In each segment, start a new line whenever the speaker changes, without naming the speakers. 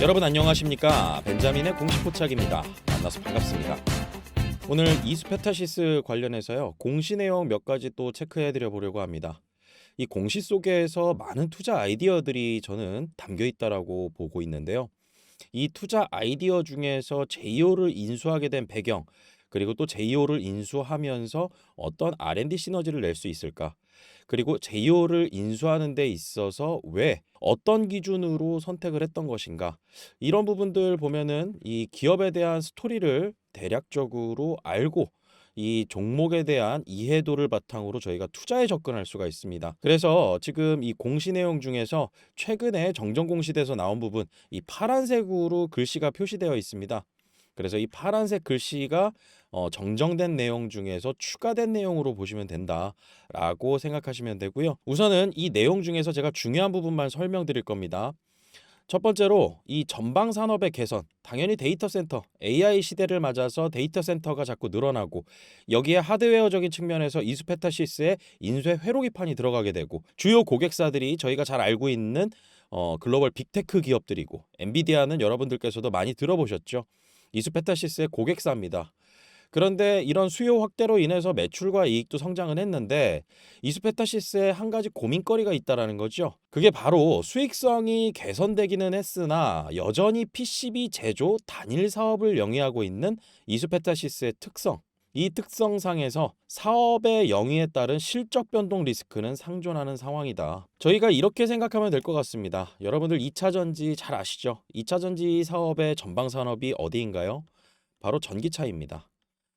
여러분 안녕하십니까? 벤자민의 공식 포착입니다. 만나서 반갑습니다. 오늘 이스페타시스 관련해서요. 공시 내용 몇 가지 또 체크해 드려 보려고 합니다. 이 공시 속에서 많은 투자 아이디어들이 저는 담겨 있다라고 보고 있는데요. 이 투자 아이디어 중에서 제이오를 인수하게 된 배경, 그리고 또 제이오를 인수하면서 어떤 R&D 시너지를 낼 수 있을까? 그리고 제이오를 인수하는 데 있어서 왜 어떤 기준으로 선택을 했던 것인가? 이런 부분들 보면은 이 기업에 대한 스토리를 대략적으로 알고 이 종목에 대한 이해도를 바탕으로 저희가 투자에 접근할 수가 있습니다. 그래서 지금 이 공시 내용 중에서 최근에 정정공시돼서 나온 부분, 이 파란색으로 글씨가 표시되어 있습니다. 그래서 이 파란색 글씨가 정정된 내용 중에서 추가된 내용으로 보시면 된다라고 생각하시면 되고요. 우선은 이 내용 중에서 제가 중요한 부분만 설명드릴 겁니다. 첫 번째로 이 전방 산업의 개선, 당연히 데이터 센터, AI 시대를 맞아서 데이터 센터가 자꾸 늘어나고 여기에 하드웨어적인 측면에서 이스페타시스의 인쇄 회로기판이 들어가게 되고 주요 고객사들이 저희가 잘 알고 있는 글로벌 빅테크 기업들이고 엔비디아는 여러분들께서도 많이 들어보셨죠. 이스페타시스의 고객사입니다. 그런데 이런 수요 확대로 인해서 매출과 이익도 성장은 했는데 이스페타시스에 한 가지 고민거리가 있다라는 거죠. 그게 바로 수익성이 개선되기는 했으나 여전히 PCB 제조 단일 사업을 영위하고 있는 이스페타시스의 특성. 이 특성상에서 사업의 영위에 따른 실적 변동 리스크는 상존하는 상황이다. 저희가 이렇게 생각하면 될 것 같습니다. 여러분들 2차 전지 잘 아시죠? 2차 전지 사업의 전방 산업이 어디인가요? 바로 전기차입니다.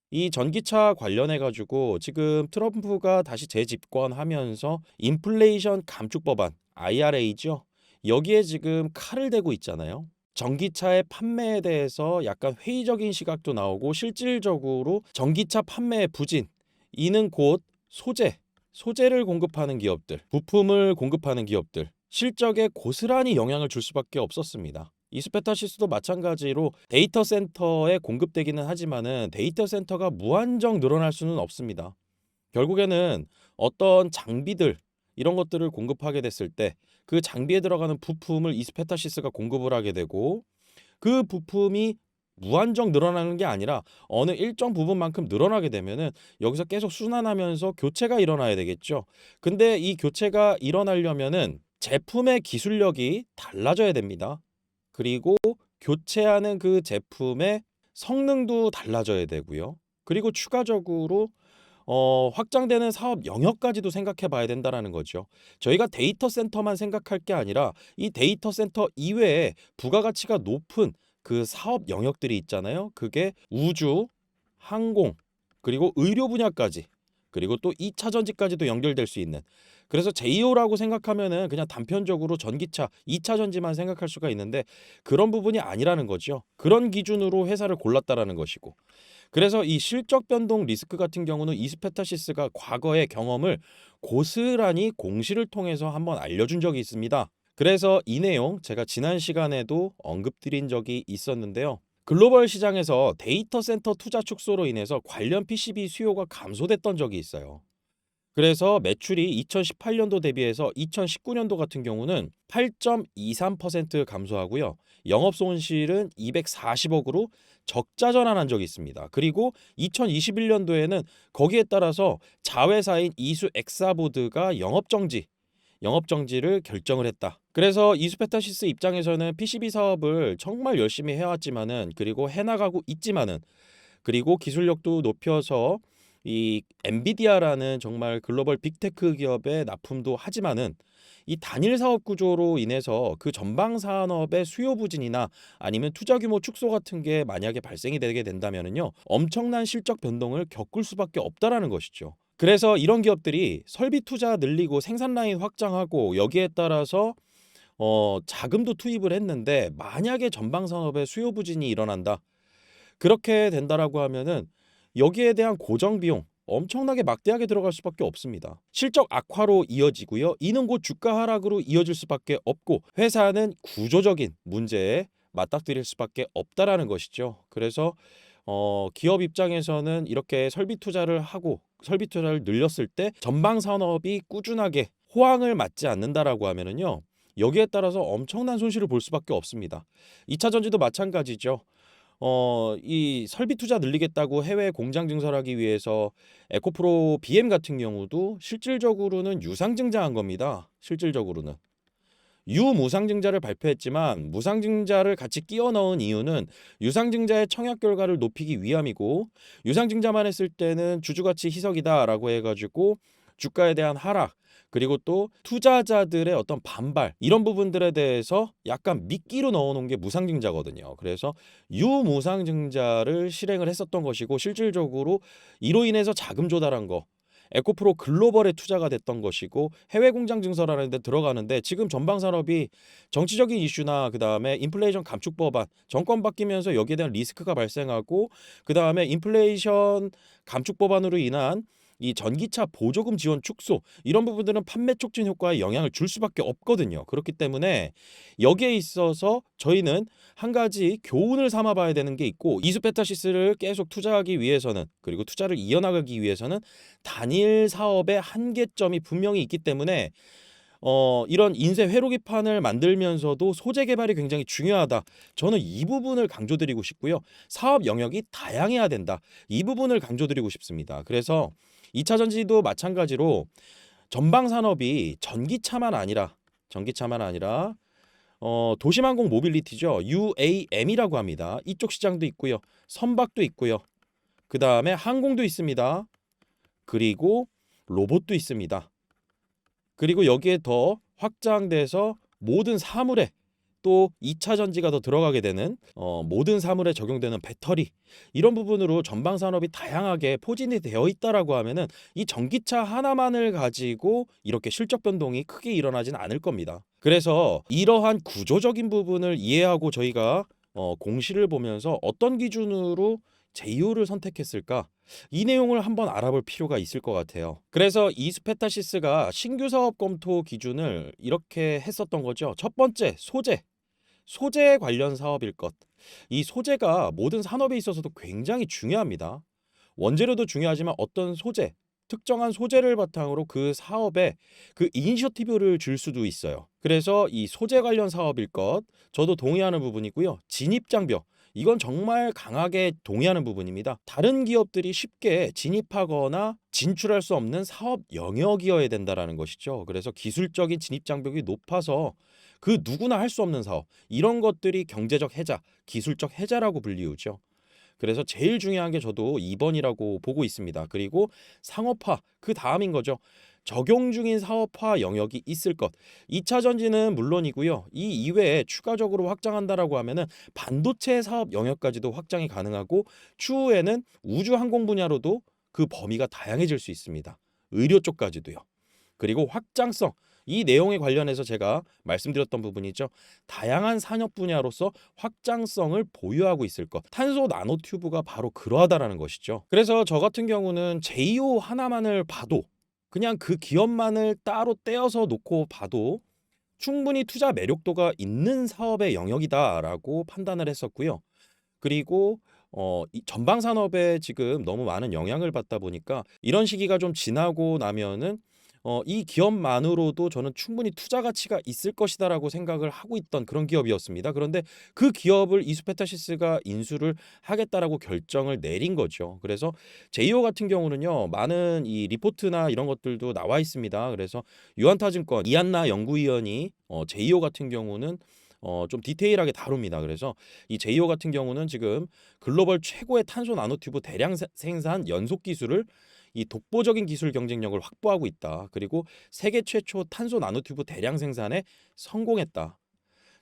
이 전기차 관련해 가지고 지금 트럼프가 다시 재집권하면서 인플레이션 감축 법안 IRA죠. 여기에 지금 칼을 대고 있잖아요. 전기차의 판매에 대해서 약간 회의적인 시각도 나오고 실질적으로 전기차 판매의 부진, 이는 곧 소재를 공급하는 기업들, 부품을 공급하는 기업들, 실적에 고스란히 영향을 줄 수밖에 없었습니다. 이스페타시스도 마찬가지로 데이터 센터에 공급되기는 하지만은 데이터 센터가 무한정 늘어날 수는 없습니다. 결국에는 어떤 장비들 이런 것들을 공급하게 됐을 때 그 장비에 들어가는 부품을 이스페타시스가 공급을 하게 되고 그 부품이 무한정 늘어나는 게 아니라 어느 일정 부분만큼 늘어나게 되면은 여기서 계속 순환하면서 교체가 일어나야 되겠죠. 근데 이 교체가 일어나려면은 제품의 기술력이 달라져야 됩니다. 그리고 교체하는 그 제품의 성능도 달라져야 되고요. 그리고 추가적으로 확장되는 사업 영역까지도 생각해 봐야 된다라는 거죠. 저희가 데이터 센터만 생각할 게 아니라 이 데이터 센터 이외에 부가가치가 높은 그 사업 영역들이 있잖아요. 그게 우주, 항공, 그리고 의료 분야까지, 그리고 또 2차 전지까지도 연결될 수 있는. 그래서 제이오라고 생각하면은 그냥 단편적으로 전기차, 2차 전지만 생각할 수가 있는데 그런 부분이 아니라는 거죠. 그런 기준으로 회사를 골랐다라는 것이고. 그래서 이 실적 변동 리스크 같은 경우는 이스페타시스가 과거의 경험을 고스란히 공시를 통해서 한번 알려준 적이 있습니다. 그래서 이 내용 제가 지난 시간에도 언급드린 적이 있었는데요. 글로벌 시장에서 데이터 센터 투자 축소로 인해서 관련 PCB 수요가 감소됐던 적이 있어요. 그래서 매출이 2018년도 대비해서 2019년도 같은 경우는 8.23% 감소하고요. 영업 손실은 240억으로 적자 전환한 적이 있습니다. 그리고 2021년도에는 거기에 따라서 자회사인 이수 엑사보드가 영업 정지를 결정을 했다. 그래서 이스페타시스 입장에서는 PCB 사업을 정말 열심히 해왔지만은 그리고 해나가고 있지만은 그리고 기술력도 높여서 이 엔비디아라는 정말 글로벌 빅테크 기업에 납품도 하지만은 이 단일 사업 구조로 인해서 그 전방 산업의 수요 부진이나 아니면 투자 규모 축소 같은 게 만약에 발생이 되게 된다면은요. 엄청난 실적 변동을 겪을 수밖에 없다라는 것이죠. 그래서 이런 기업들이 설비 투자 늘리고 생산 라인 확장하고 여기에 따라서 자금도 투입을 했는데 만약에 전방 산업의 수요 부진이 일어난다. 그렇게 된다라고 하면은 여기에 대한 고정 비용 엄청나게 막대하게 들어갈 수밖에 없습니다. 실적 악화로 이어지고요. 이는 곧 주가 하락으로 이어질 수밖에 없고 회사는 구조적인 문제에 맞닥뜨릴 수밖에 없다라는 것이죠. 그래서 기업 입장에서는 이렇게 설비 투자를 하고 설비 투자를 늘렸을 때 전방 산업이 꾸준하게 호황을 맞지 않는다라고 하면은요. 여기에 따라서 엄청난 손실을 볼 수밖에 없습니다. 2차 전지도 마찬가지죠. 이 설비 투자 늘리겠다고 해외 공장 증설하기 위해서 에코프로 BM 같은 경우도 실질적으로는 유상증자한 겁니다. 실질적으로는. 유무상증자를 발표했지만 무상증자를 같이 끼워 넣은 이유는 유상증자의 청약 결과를 높이기 위함이고, 유상증자만 했을 때는 주주가치 희석이다라고 해가지고 주가에 대한 하락, 그리고 또 투자자들의 어떤 반발, 이런 부분들에 대해서 약간 미끼로 넣어놓은 게 무상증자거든요. 그래서 유무상증자를 실행을 했었던 것이고, 실질적으로 이로 인해서 자금 조달한 거, 에코프로 글로벌에 투자가 됐던 것이고, 해외 공장 증설하는 데 들어가는데, 지금 전방 산업이 정치적인 이슈나 그다음에 인플레이션 감축 법안, 정권 바뀌면서 여기에 대한 리스크가 발생하고, 그다음에 인플레이션 감축 법안으로 인한 이 전기차 보조금 지원 축소, 이런 부분들은 판매 촉진 효과에 영향을 줄 수밖에 없거든요. 그렇기 때문에 여기에 있어서 저희는 한 가지 교훈을 삼아 봐야 되는 게 있고, 이수페타시스를 계속 투자하기 위해서는, 그리고 투자를 이어나가기 위해서는 단일 사업의 한계점이 분명히 있기 때문에 이런 인쇄 회로기판을 만들면서도 소재 개발이 굉장히 중요하다. 저는 이 부분을 강조드리고 싶고요. 사업 영역이 다양해야 된다. 이 부분을 강조드리고 싶습니다. 그래서 2차 전지도 마찬가지로 전방 산업이 전기차만 아니라 도심항공 모빌리티죠. UAM이라고 합니다. 이쪽 시장도 있고요. 선박도 있고요. 그다음에 항공도 있습니다. 그리고 로봇도 있습니다. 그리고 여기에 더 확장돼서 모든 사물에 또 2차 전지가 더 들어가게 되는 모든 사물에 적용되는 배터리, 이런 부분으로 전방 산업이 다양하게 포진이 되어 있다라고 하면은 이 전기차 하나만을 가지고 이렇게 실적 변동이 크게 일어나진 않을 겁니다. 그래서 이러한 구조적인 부분을 이해하고 저희가 공시를 보면서 어떤 기준으로 제이오를 선택했을까? 이 내용을 한번 알아볼 필요가 있을 것 같아요. 그래서 이스페타시스가 신규 사업 검토 기준을 이렇게 했었던 거죠. 첫 번째, 소재 관련 사업일 것. 이 소재가 모든 산업에 있어서도 굉장히 중요합니다. 원재료도 중요하지만 어떤 소재, 특정한 소재를 바탕으로 그 사업에 그 이니셔티브를 줄 수도 있어요. 그래서 이 소재 관련 사업일 것, 저도 동의하는 부분이고요. 진입장벽, 이건 정말 강하게 동의하는 부분입니다. 다른 기업들이 쉽게 진입하거나 진출할 수 없는 사업 영역이어야 된다라는 것이죠. 그래서 기술적인 진입장벽이 높아서 그 누구나 할 수 없는 사업, 이런 것들이 경제적 해자, 기술적 해자라고 불리우죠. 그래서 제일 중요한 게 저도 2번이라고 보고 있습니다. 그리고 상업화, 그 다음인 거죠. 적용 중인 사업화 영역이 있을 것. 2차 전지는 물론이고요. 이 이외에 추가적으로 확장한다라고 하면은 반도체 사업 영역까지도 확장이 가능하고, 추후에는 우주 항공 분야로도 그 범위가 다양해질 수 있습니다. 의료 쪽까지도요. 그리고 확장성, 이 내용에 관련해서 제가 말씀드렸던 부분이죠. 다양한 산업 분야로서 확장성을 보유하고 있을 것. 탄소 나노튜브가 바로 그러하다라는 것이죠. 그래서 저 같은 경우는 제이오 하나만을 봐도, 그냥 그 기업만을 따로 떼어서 놓고 봐도 충분히 투자 매력도가 있는 사업의 영역이다라고 판단을 했었고요. 그리고 이 전방 산업에 지금 너무 많은 영향을 받다 보니까 이런 시기가 좀 지나고 나면은 이 기업만으로도 저는 충분히 투자 가치가 있을 것이다라고 생각을 하고 있던 그런 기업이었습니다. 그런데 그 기업을 이수페타시스가 인수를 하겠다라고 결정을 내린 거죠. 그래서 제이오 같은 경우는요, 많은 이 리포트나 이런 것들도 나와 있습니다. 그래서 유한타증권 이한나 연구위원이 제이오 같은 경우는 좀 디테일하게 다룹니다. 그래서 이 제이오 같은 경우는 지금 글로벌 최고의 탄소 나노튜브 대량 생산 연속 기술을, 이 독보적인 기술 경쟁력을 확보하고 있다. 그리고 세계 최초 탄소 나노튜브 대량 생산에 성공했다.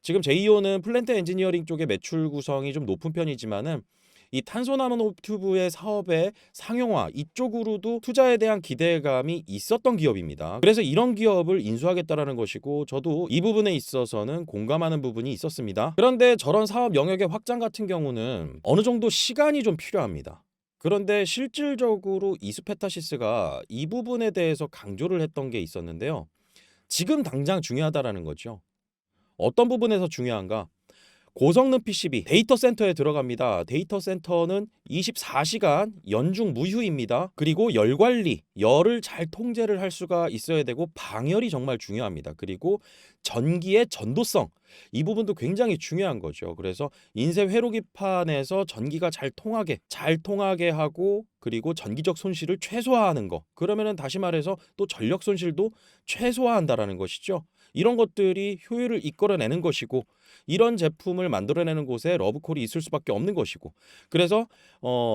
지금 제이오는 플랜트 엔지니어링 쪽의 매출 구성이 좀 높은 편이지만은 이 탄소 나노튜브의 사업의 상용화, 이쪽으로도 투자에 대한 기대감이 있었던 기업입니다. 그래서 이런 기업을 인수하겠다라는 것이고, 저도 이 부분에 있어서는 공감하는 부분이 있었습니다. 그런데 저런 사업 영역의 확장 같은 경우는 어느 정도 시간이 좀 필요합니다. 그런데 실질적으로 이수페타시스가 이 부분에 대해서 강조를 했던 게 있었는데요. 지금 당장 중요하다라는 거죠. 어떤 부분에서 중요한가? 고성능 PCB 데이터 센터에 들어갑니다. 데이터 센터는 24시간 연중 무휴입니다. 그리고 열 관리, 열을 잘 통제를 할 수가 있어야 되고 방열이 정말 중요합니다. 그리고 전기의 전도성, 이 부분도 굉장히 중요한 거죠. 그래서 인쇄 회로기판에서 전기가 잘 통하게 하고, 그리고 전기적 손실을 최소화하는 거. 그러면은 다시 말해서 또 전력 손실도 최소화한다라는 것이죠. 이런 것들이 효율을 이끌어내는 것이고, 이런 제품을 만들어내는 곳에 러브콜이 있을 수밖에 없는 것이고, 그래서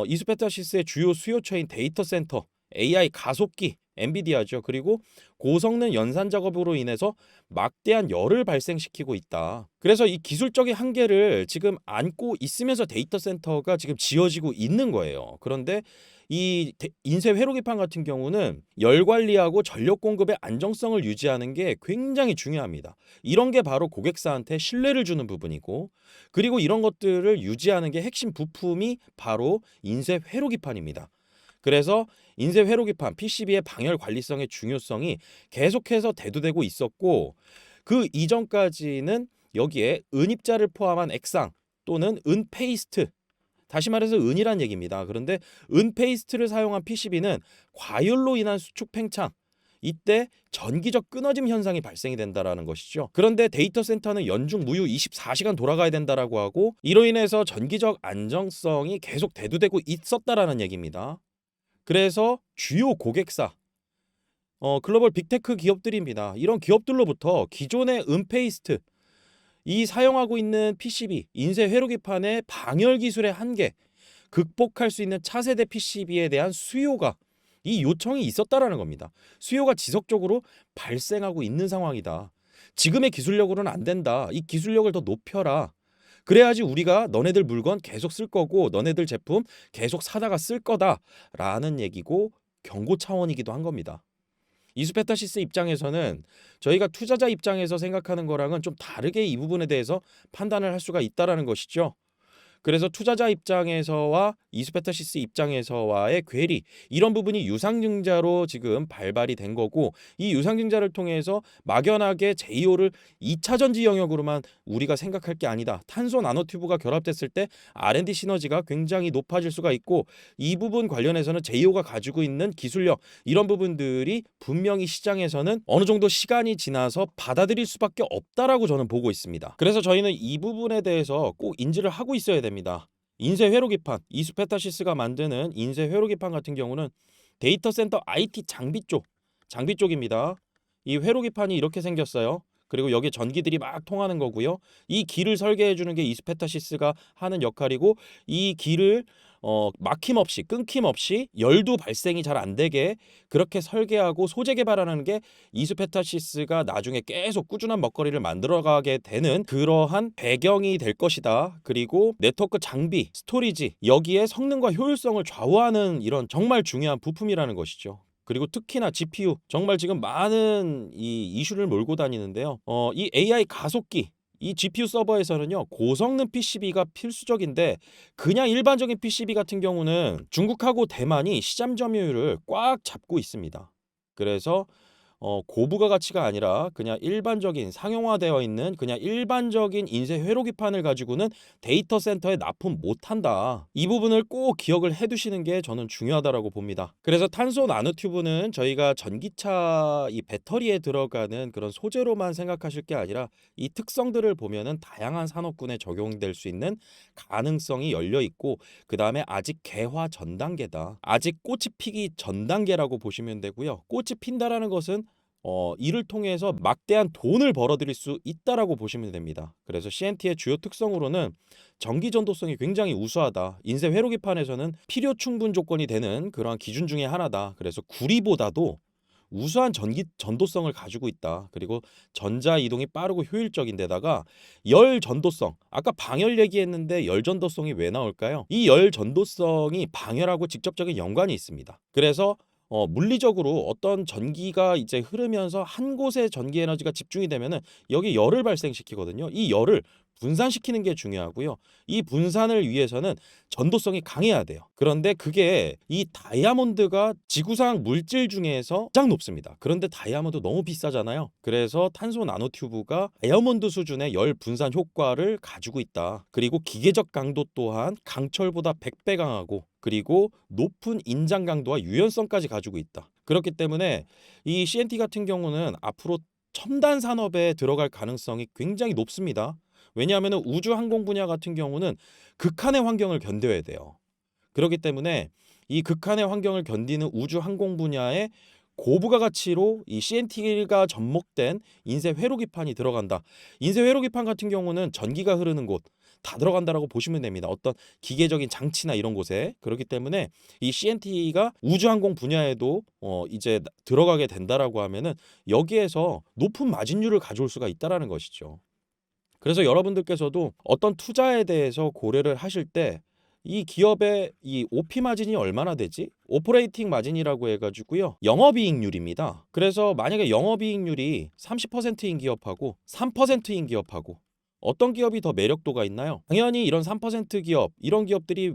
이스페타시스의 주요 수요처인 데이터 센터, AI 가속기, 엔비디아죠. 그리고 고성능 연산 작업으로 인해서 막대한 열을 발생시키고 있다. 그래서 이 기술적인 한계를 지금 안고 있으면서 데이터 센터가 지금 지어지고 있는 거예요. 그런데 이 인쇄 회로기판 같은 경우는 열 관리하고 전력 공급의 안정성을 유지하는 게 굉장히 중요합니다. 이런 게 바로 고객사한테 신뢰를 주는 부분이고, 그리고 이런 것들을 유지하는 게 핵심 부품이 바로 인쇄 회로기판입니다. 그래서 인쇄 회로기판 PCB의 방열 관리성의 중요성이 계속해서 대두되고 있었고, 그 이전까지는 여기에 은입자를 포함한 액상 또는 은페이스트, 다시 말해서 은이란 얘기입니다. 그런데 은페이스트를 사용한 PCB는 과열로 인한 수축 팽창, 이때 전기적 끊어짐 현상이 발생이 된다라는 것이죠. 그런데 데이터 센터는 연중 무휴 24시간 돌아가야 된다라고 하고, 이로 인해서 전기적 안정성이 계속 대두되고 있었다라는 얘기입니다. 그래서 주요 고객사, 글로벌 빅테크 기업들입니다. 이런 기업들로부터 기존의 은페이스트, 이 사용하고 있는 PCB, 인쇄 회로기판의 방열 기술의 한계, 극복할 수 있는 차세대 PCB에 대한 수요가, 이 요청이 있었다라는 겁니다. 수요가 지속적으로 발생하고 있는 상황이다. 지금의 기술력으로는 안 된다. 이 기술력을 더 높여라. 그래야지 우리가 너네들 물건 계속 쓸 거고 너네들 제품 계속 사다가 쓸 거다라는 얘기고, 경고 차원이기도 한 겁니다. 이수페타시스 입장에서는 저희가 투자자 입장에서 생각하는 거랑은 좀 다르게 이 부분에 대해서 판단을 할 수가 있다라는 것이죠. 그래서 투자자 입장에서와 이수페타시스 입장에서와의 괴리, 이런 부분이 유상증자로 지금 발발이 된 거고, 이 유상증자를 통해서 막연하게 제이오를 2차 전지 영역으로만 우리가 생각할 게 아니다. 탄소 나노튜브가 결합됐을 때 R&D 시너지가 굉장히 높아질 수가 있고, 이 부분 관련해서는 제이오가 가지고 있는 기술력, 이런 부분들이 분명히 시장에서는 어느 정도 시간이 지나서 받아들일 수밖에 없다라고 저는 보고 있습니다. 그래서 저희는 이 부분에 대해서 꼭 인지를 하고 있어야 됩니다. 인쇄 회로기판, 이수페타시스가 만드는 인쇄 회로기판 같은 경우는 데이터 센터 IT 장비 쪽입니다. 이 회로기판이 이렇게 생겼어요. 그리고 여기에 전기들이 막 통하는 거고요. 이 길을 설계해 주는 게 이수페타시스가 하는 역할이고, 이 길을 막힘없이, 끊김없이 열도 발생이 잘 안 되게 그렇게 설계하고 소재 개발하는 게 이수페타시스가 나중에 계속 꾸준한 먹거리를 만들어가게 되는 그러한 배경이 될 것이다. 그리고 네트워크 장비, 스토리지, 여기에 성능과 효율성을 좌우하는 이런 정말 중요한 부품이라는 것이죠. 그리고 특히나 GPU, 정말 지금 많은 이 이슈를 몰고 다니는데요. 이 AI 가속기, 이 GPU 서버에서는요, 고성능 PCB가 필수적인데, 그냥 일반적인 PCB 같은 경우는 중국하고 대만이 시장 점유율을 꽉 잡고 있습니다. 그래서 고부가 가치가 아니라 그냥 일반적인 상용화되어 있는 그냥 일반적인 인쇄 회로기판을 가지고는 데이터 센터에 납품 못한다. 이 부분을 꼭 기억을 해두시는 게 저는 중요하다라고 봅니다. 그래서 탄소 나노튜브는 저희가 전기차 이 배터리에 들어가는 그런 소재로만 생각하실 게 아니라, 이 특성들을 보면은 다양한 산업군에 적용될 수 있는 가능성이 열려 있고, 그 다음에 아직 개화 전 단계다. 아직 꽃이 피기 전 단계라고 보시면 되고요. 꽃이 핀다라는 것은 이를 통해서 막대한 돈을 벌어들일 수 있다라고 보시면 됩니다. 그래서 CNT의 주요 특성으로는 전기 전도성이 굉장히 우수하다. 인쇄 회로기판에서는 필요 충분 조건이 되는 그러한 기준 중에 하나다. 그래서 구리보다도 우수한 전기 전도성을 가지고 있다. 그리고 전자 이동이 빠르고 효율적인데다가 열 전도성, 아까 방열 얘기했는데 열 전도성이 왜 나올까요? 이 열 전도성이 방열하고 직접적인 연관이 있습니다. 그래서 물리적으로 어떤 전기가 이제 흐르면서 한 곳에 전기 에너지가 집중이 되면은 여기 열을 발생시키거든요. 이 열을 분산시키는 게 중요하고요. 이 분산을 위해서는 전도성이 강해야 돼요. 그런데 그게 이 다이아몬드가 지구상 물질 중에서 가장 높습니다. 그런데 다이아몬드 너무 비싸잖아요. 그래서 탄소 나노튜브가 다이아몬드 수준의 열 분산 효과를 가지고 있다. 그리고 기계적 강도 또한 강철보다 100배 강하고, 그리고 높은 인장 강도와 유연성까지 가지고 있다. 그렇기 때문에 이 CNT 같은 경우는 앞으로 첨단 산업에 들어갈 가능성이 굉장히 높습니다. 왜냐하면 우주 항공 분야 같은 경우는 극한의 환경을 견뎌야 돼요. 그렇기 때문에 이 극한의 환경을 견디는 우주 항공 분야에 고부가 가치로 이 CNT가 접목된 인쇄 회로기판이 들어간다. 인쇄 회로기판 같은 경우는 전기가 흐르는 곳 다 들어간다라고 보시면 됩니다. 어떤 기계적인 장치나 이런 곳에. 그렇기 때문에 이 CNT가 우주항공 분야에도 이제 들어가게 된다라고 하면은 여기에서 높은 마진율을 가져올 수가 있다라는 것이죠. 그래서 여러분들께서도 어떤 투자에 대해서 고려를 하실 때 이 기업의 이 OP 마진이 얼마나 되지? 오퍼레이팅 마진이라고 해가지고요. 영업이익률입니다. 그래서 만약에 영업이익률이 30%인 기업하고 3%인 기업하고 어떤 기업이 더 매력도가 있나요? 당연히 이런 3% 기업, 이런 기업들이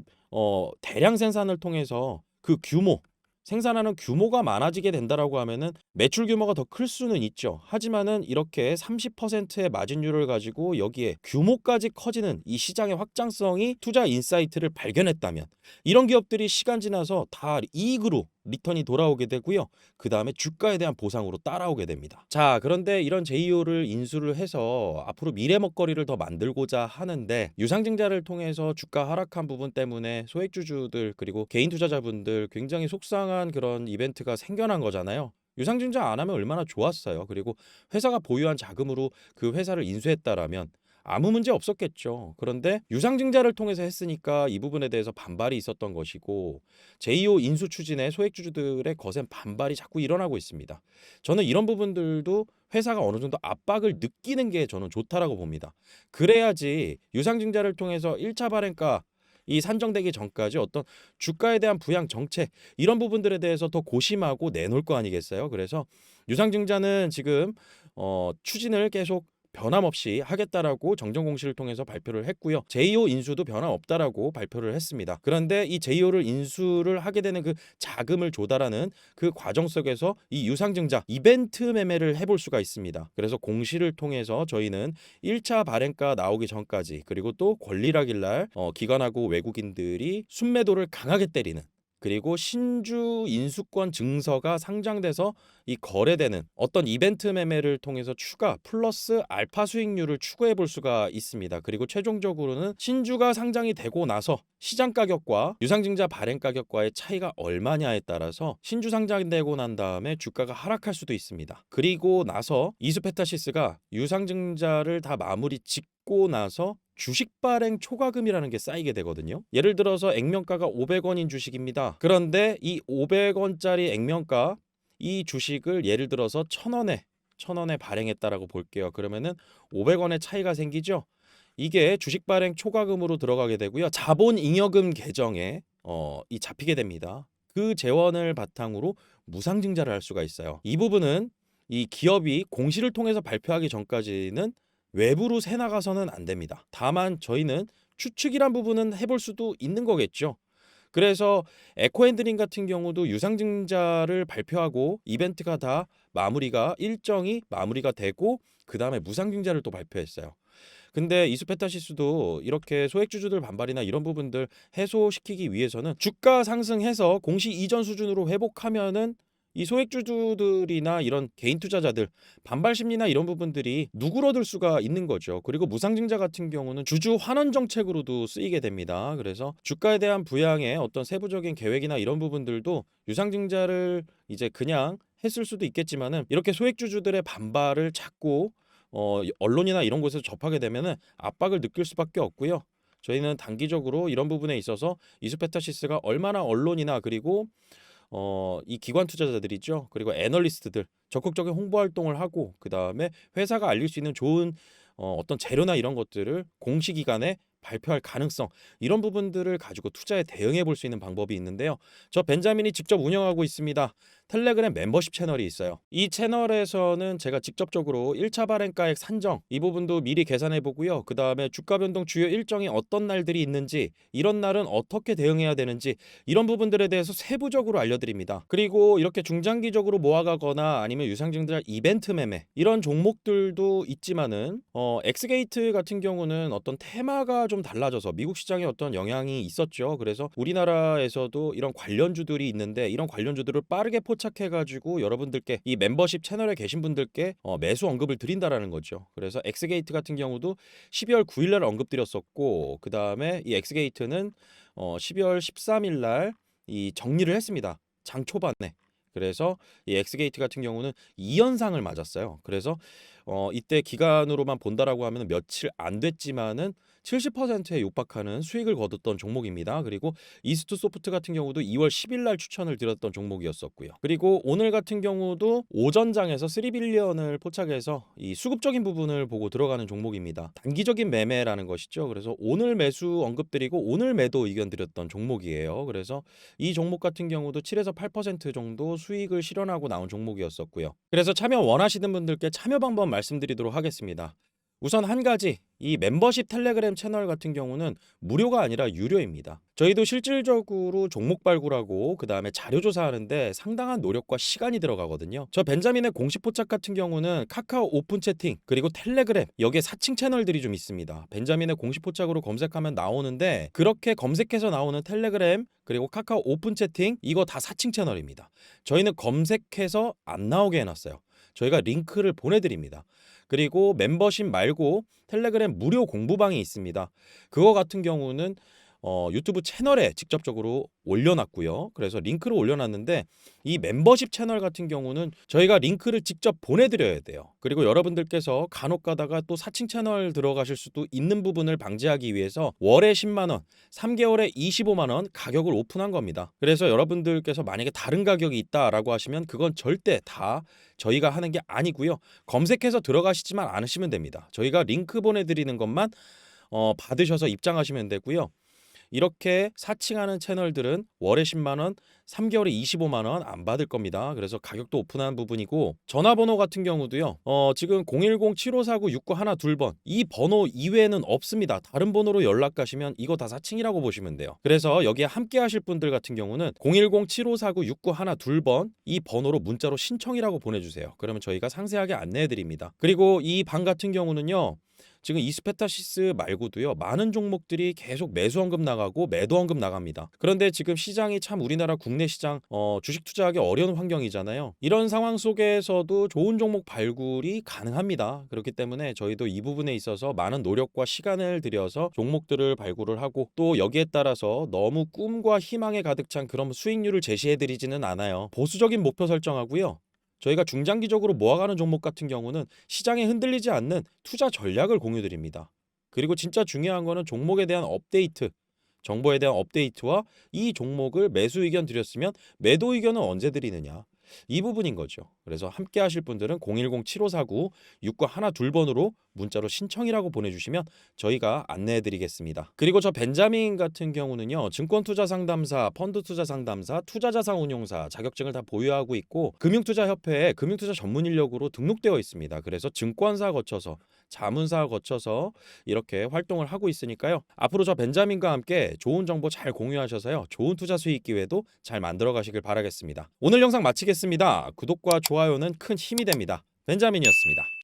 대량 생산을 통해서 그 규모, 생산하는 규모가 많아지게 된다라고 하면은 매출 규모가 더 클 수는 있죠. 하지만은 이렇게 30%의 마진율을 가지고 여기에 규모까지 커지는 이 시장의 확장성이 투자 인사이트를 발견했다면 이런 기업들이 시간 지나서 다 이익으로 리턴이 돌아오게 되고요. 그 다음에 주가에 대한 보상으로 따라오게 됩니다. 자, 그런데 이런 JEO를 인수를 해서 앞으로 미래 먹거리를 더 만들고자 하는데 유상증자를 통해서 주가 하락한 부분 때문에 소액주주들 그리고 개인 투자자분들 굉장히 속상한 그런 이벤트가 생겨난 거잖아요. 유상증자 안 하면 얼마나 좋았어요. 그리고 회사가 보유한 자금으로 그 회사를 인수했다라면 아무 문제 없었겠죠. 그런데 유상증자를 통해서 했으니까 이 부분에 대해서 반발이 있었던 것이고 JEO 인수 추진에 소액주주들의 거센 반발이 자꾸 일어나고 있습니다. 저는 이런 부분들도 회사가 어느 정도 압박을 느끼는 게 저는 좋다라고 봅니다. 그래야지 유상증자를 통해서 1차 발행가 이 산정되기 전까지 어떤 주가에 대한 부양 정책 이런 부분들에 대해서 더 고심하고 내놓을 거 아니겠어요. 그래서 유상증자는 지금 추진을 계속 변함없이 하겠다라고 정정 공시를 통해서 발표를 했고요. JEO 인수도 변함없다라고 발표를 했습니다. 그런데 이 JEO를 인수를 하게 되는 그 자금을 조달하는 그 과정 속에서 이 유상증자 이벤트 매매를 해볼 수가 있습니다. 그래서 공시를 통해서 저희는 1차 발행가 나오기 전까지 그리고 또 권리락일날 기관하고 외국인들이 순매도를 강하게 때리는 그리고 신주 인수권 증서가 상장돼서 이 거래되는 어떤 이벤트 매매를 통해서 추가 플러스 알파 수익률을 추구해 볼 수가 있습니다. 그리고 최종적으로는 신주가 상장이 되고 나서 시장 가격과 유상증자 발행 가격과의 차이가 얼마냐에 따라서 신주 상장되고 난 다음에 주가가 하락할 수도 있습니다. 그리고 나서 이수페타시스가 유상증자를 다 마무리 짓고 나서 주식 발행 초과금이라는 게 쌓이게 되거든요. 예를 들어서 액면가가 500원인 주식입니다. 그런데 이 500원짜리 액면가 이 주식을 예를 들어서 1000원에 발행했다라고 볼게요. 그러면은 500원의 차이가 생기죠. 이게 주식 발행 초과금으로 들어가게 되고요. 자본 잉여금 계정에 이 잡히게 됩니다. 그 재원을 바탕으로 무상증자를 할 수가 있어요. 이 부분은 이 기업이 공시를 통해서 발표하기 전까지는 외부로 새 나가서는 안 됩니다. 다만 저희는 추측이란 부분은 해볼 수도 있는 거겠죠. 그래서 에코핸드링 같은 경우도 유상증자를 발표하고 이벤트가 다 일정이 마무리가 되고 그 다음에 무상증자를 또 발표했어요. 근데 이수페타시스도 이렇게 소액주주들 반발이나 이런 부분들 해소시키기 위해서는 주가 상승해서 공시 이전 수준으로 회복하면은 이 소액주주들이나 이런 개인 투자자들 반발 심리나 이런 부분들이 누그러들 수가 있는 거죠. 그리고 무상증자 같은 경우는 주주 환원 정책으로도 쓰이게 됩니다. 그래서 주가에 대한 부양의 어떤 세부적인 계획이나 이런 부분들도 유상증자를 이제 그냥 했을 수도 있겠지만은 이렇게 소액주주들의 반발을 자꾸 언론이나 이런 곳에서 접하게 되면은 압박을 느낄 수밖에 없고요. 저희는 단기적으로 이런 부분에 있어서 이수페타시스가 얼마나 언론이나 그리고 이 기관 투자자들이죠. 그리고 애널리스트들 적극적인 홍보 활동을 하고 그 다음에 회사가 알릴 수 있는 좋은 어떤 재료나 이런 것들을 공시기관에 발표할 가능성 이런 부분들을 가지고 투자에 대응해 볼 수 있는 방법이 있는데요. 저 벤자민이 직접 운영하고 있습니다. 텔레그램 멤버십 채널이 있어요. 이 채널에서는 제가 직접적으로 1차 발행가액 산정 이 부분도 미리 계산해 보고요. 그 다음에 주가 변동 주요 일정이 어떤 날들이 있는지, 이런 날은 어떻게 대응해야 되는지, 이런 부분들에 대해서 세부적으로 알려드립니다. 그리고 이렇게 중장기적으로 모아가거나 아니면 유상증자 이벤트 매매 이런 종목들도 있지만은 엑스게이트 같은 경우는 어떤 테마가 좀 달라져서 미국 시장에 어떤 영향이 있었죠. 그래서 우리나라에서도 이런 관련주들이 있는데, 이런 관련주들을 빠르게 포착해가지고 여러분들께, 이 멤버십 채널에 계신 분들께 매수 언급을 드린다라는 거죠. 그래서 엑스게이트 같은 경우도 12월 9일날 언급드렸었고, 그 다음에 이 엑스게이트는 12월 13일날 이 정리를 했습니다. 장 초반에. 그래서 이 엑스게이트 같은 경우는 2연상을 맞았어요. 그래서 이때 기간으로만 본다라고 하면 며칠 안 됐지만은 70%에 육박하는 수익을 거뒀던 종목입니다. 그리고 이스트 소프트 같은 경우도 2월 10일 날 추천을 드렸던 종목이었었고요. 그리고 오늘 같은 경우도 오전장에서 3빌리언을 포착해서 이 수급적인 부분을 보고 들어가는 종목입니다. 단기적인 매매라는 것이죠. 그래서 오늘 매수 언급드리고 오늘 매도 의견 드렸던 종목이에요. 그래서 이 종목 같은 경우도 7에서 8% 정도 수익을 실현하고 나온 종목이었었고요. 그래서 참여 원하시는 분들께 참여 방법 말씀드리도록 하겠습니다. 우선 한 가지, 이 멤버십 텔레그램 채널 같은 경우는 무료가 아니라 유료입니다. 저희도 실질적으로 종목 발굴하고 그 다음에 자료 조사하는데 상당한 노력과 시간이 들어가거든요. 저 벤자민의 공식 포착 같은 경우는 카카오 오픈 채팅 그리고 텔레그램, 여기에 사칭 채널들이 좀 있습니다. 벤자민의 공식 포착으로 검색하면 나오는데, 그렇게 검색해서 나오는 텔레그램 그리고 카카오 오픈 채팅, 이거 다 사칭 채널입니다. 저희는 검색해서 안 나오게 해놨어요. 저희가 링크를 보내드립니다. 그리고 멤버십 말고 텔레그램 무료 공부방이 있습니다. 그거 같은 경우는 유튜브 채널에 직접적으로 올려놨고요. 그래서 링크를 올려놨는데, 이 멤버십 채널 같은 경우는 저희가 링크를 직접 보내드려야 돼요. 그리고 여러분들께서 간혹 가다가 또 사칭 채널 들어가실 수도 있는 부분을 방지하기 위해서 월에 10만원, 3개월에 25만원 가격을 오픈한 겁니다. 그래서 여러분들께서 만약에 다른 가격이 있다라고 하시면 그건 절대 다 저희가 하는 게 아니고요. 검색해서 들어가시지만 않으시면 됩니다. 저희가 링크 보내드리는 것만 받으셔서 입장하시면 되고요. 이렇게 사칭하는 채널들은 월에 10만원, 3개월에 25만원 안 받을 겁니다. 그래서 가격도 오픈한 부분이고, 전화번호 같은 경우도요. 지금 010-7549-6912번 이 번호 이외에는 없습니다. 다른 번호로 연락 가시면 이거 다 사칭이라고 보시면 돼요. 그래서 여기에 함께 하실 분들 같은 경우는 010-7549-6912번 이 번호로 문자로 신청이라고 보내주세요. 그러면 저희가 상세하게 안내해 드립니다. 그리고 이 방 같은 경우는요, 지금 이스페타시스 말고도요, 많은 종목들이 계속 매수 언급 나가고 매도 언급 나갑니다. 그런데 지금 시장이 참, 우리나라 국내 시장 주식 투자하기 어려운 환경이잖아요. 이런 상황 속에서도 좋은 종목 발굴이 가능합니다. 그렇기 때문에 저희도 이 부분에 있어서 많은 노력과 시간을 들여서 종목들을 발굴을 하고, 또 여기에 따라서 너무 꿈과 희망에 가득 찬 그런 수익률을 제시해드리지는 않아요. 보수적인 목표 설정하고요. 저희가 중장기적으로 모아가는 종목 같은 경우는 시장에 흔들리지 않는 투자 전략을 공유드립니다. 그리고 진짜 중요한 거는 종목에 대한 업데이트, 정보에 대한 업데이트와 이 종목을 매수 의견 드렸으면 매도 의견은 언제 드리느냐, 이 부분인 거죠. 그래서 함께 하실 분들은 010-7549-6912번으로 문자로 신청이라고 보내주시면 저희가 안내해 드리겠습니다. 그리고 저 벤자민 같은 경우는요, 증권투자상담사, 펀드투자상담사, 투자자산운용사 자격증을 다 보유하고 있고, 금융투자협회에 금융투자 전문 인력으로 등록되어 있습니다. 그래서 증권사 거쳐서, 자문사 거쳐서 이렇게 활동을 하고 있으니까요. 앞으로 저 벤자민과 함께 좋은 정보 잘 공유하셔서요, 좋은 투자 수익 기회도 잘 만들어 가시길 바라겠습니다. 오늘 영상 마치겠습니다. 구독과 좋아요는 큰 힘이 됩니다. 벤자민이었습니다.